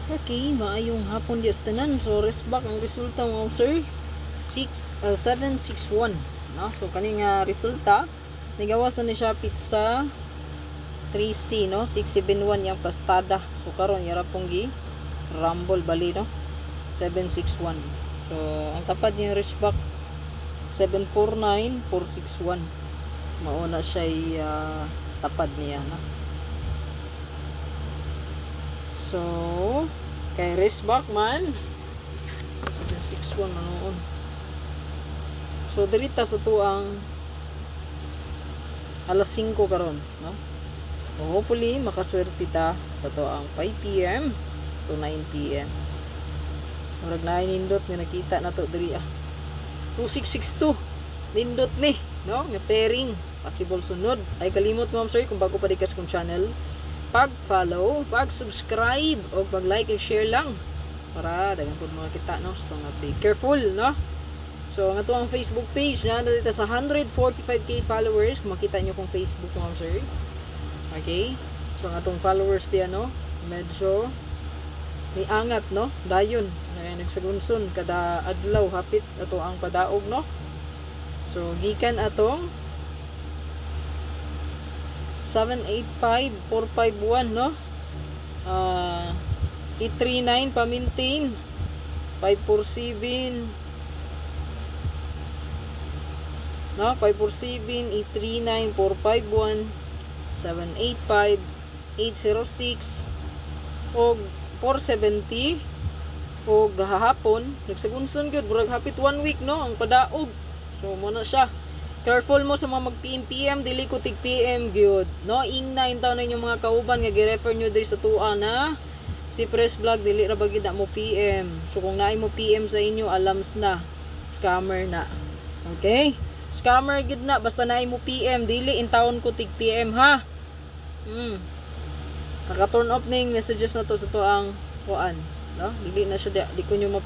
Okay, maayong hapon di tanan. So rest back ang resulta mo sir. 761, no? So kaning resulta nigawas na ni siya pizza 3C, no? 671 yang pastada. So karon yara pong gi rumble bali, no? 761. So ang tapad niya rest back 749461. Mauna siya tapad niya, no? So, kay race back man 761 manoon. So, dirita sa tuang alas 5 karon, no? So, hopefully, makaswerte ta sa tuang 5 PM to 9 PM. Murag na nindot nga nakita na to diri 2662 nindot ni, no? Nga pairing possible sunod. Ay kalimot mo sorry kung bago pa di ka sa kong channel, pag-follow, pag-subscribe, o pag-like and share lang para dagan po mga kita, no? So, be careful, no? So, ang ito ang Facebook page na dito sa 145k followers. Kung makita nyo kung Facebook mo, sir. Okay? So, ang itong followers diyan, no? Medyo may angat, no? Dayon. Nagsagunson kada adlaw hapit ato ang padaog, no? So, gikan atong 785,451, no? 839 pa-maintain. 547, no? 547, 839, 451, 785, 806, o 470, o gahapon nagsagunson gyud burag hapit 1 week, no? Ang padaog. So muna siya. Careful mo sa mga mag-PM, dili ko tig PM gyud, no? Ingnain taw na inyong mga kauban nga gi-refer nyo diri sa tuwa na si Press Vlog dili ra bagid na mo PM. So kung naay mo PM sa inyo, alams na scammer na. Okay? Scammer gid na basta naay mo PM, dili in taon ko tig PM, ha. Naka-turn off ning messages na to sa tuang kuan, no? Dili na siya di ko nyo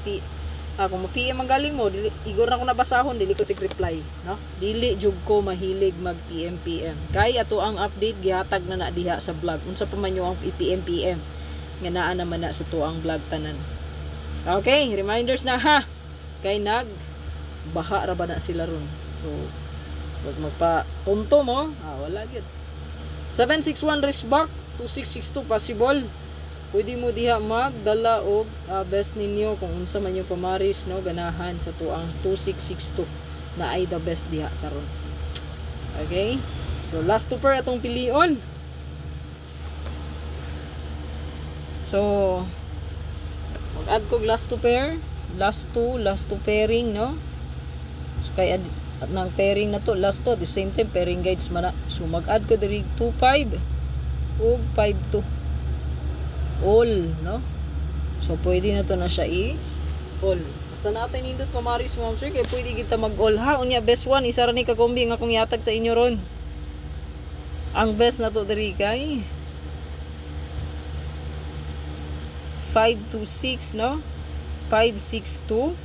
kung ma-PM ang galing mo, dili, igor na ko nabasahon, dili ko tig-reply, no? Dili jug ko mahilig mag-PM. Kay ato ang update gihatag na diha sa vlog. Unsa pa man yo ang PM nga naa naman na sa tuang vlog tanan. Okay, reminders na, ha. Kay baha ra ba na sila ron. So, wag magpa-tunto mo, wala gyud. 761 wristback, 2662 possible. Pwede mo diha magdala og best ninyo kung unsa man yung pamaris, no? Ganahan sa tuang 2662 na ay the best diha karon. Okay? So last two pair atong pilion. So mag-add ko last two pair, last two pairing, no? So kay at nang pairing na to, last to, at the same time pairing guides man na. So mag-add ko diri 25 ug 52 all, no? So pwede na to na siya all. Basta natin nindot pamaris mo, sir, kaya pwede kita mag-all, ha. Unya best one, isa ra ni kakombi nga akong yatag sa inyo ron. Ang best na to diri kay 526, no? 562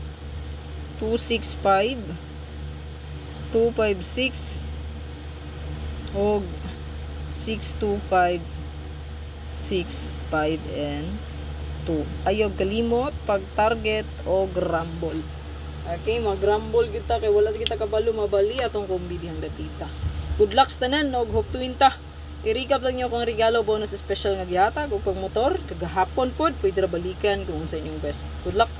265 256 og 625 6, 5, and 2. Ayaw kalimot pag target o grumble. Okay, mag-grumble kita kay wala kita kabalo mabali atong kombi dihang datita. Good luck tanan og hope tuwinta. I-recap lang niyo kung regalo bonus special nga gihatag og pag motor kagahapon pod pwede ra balikan kung unsa inyong best. Good luck.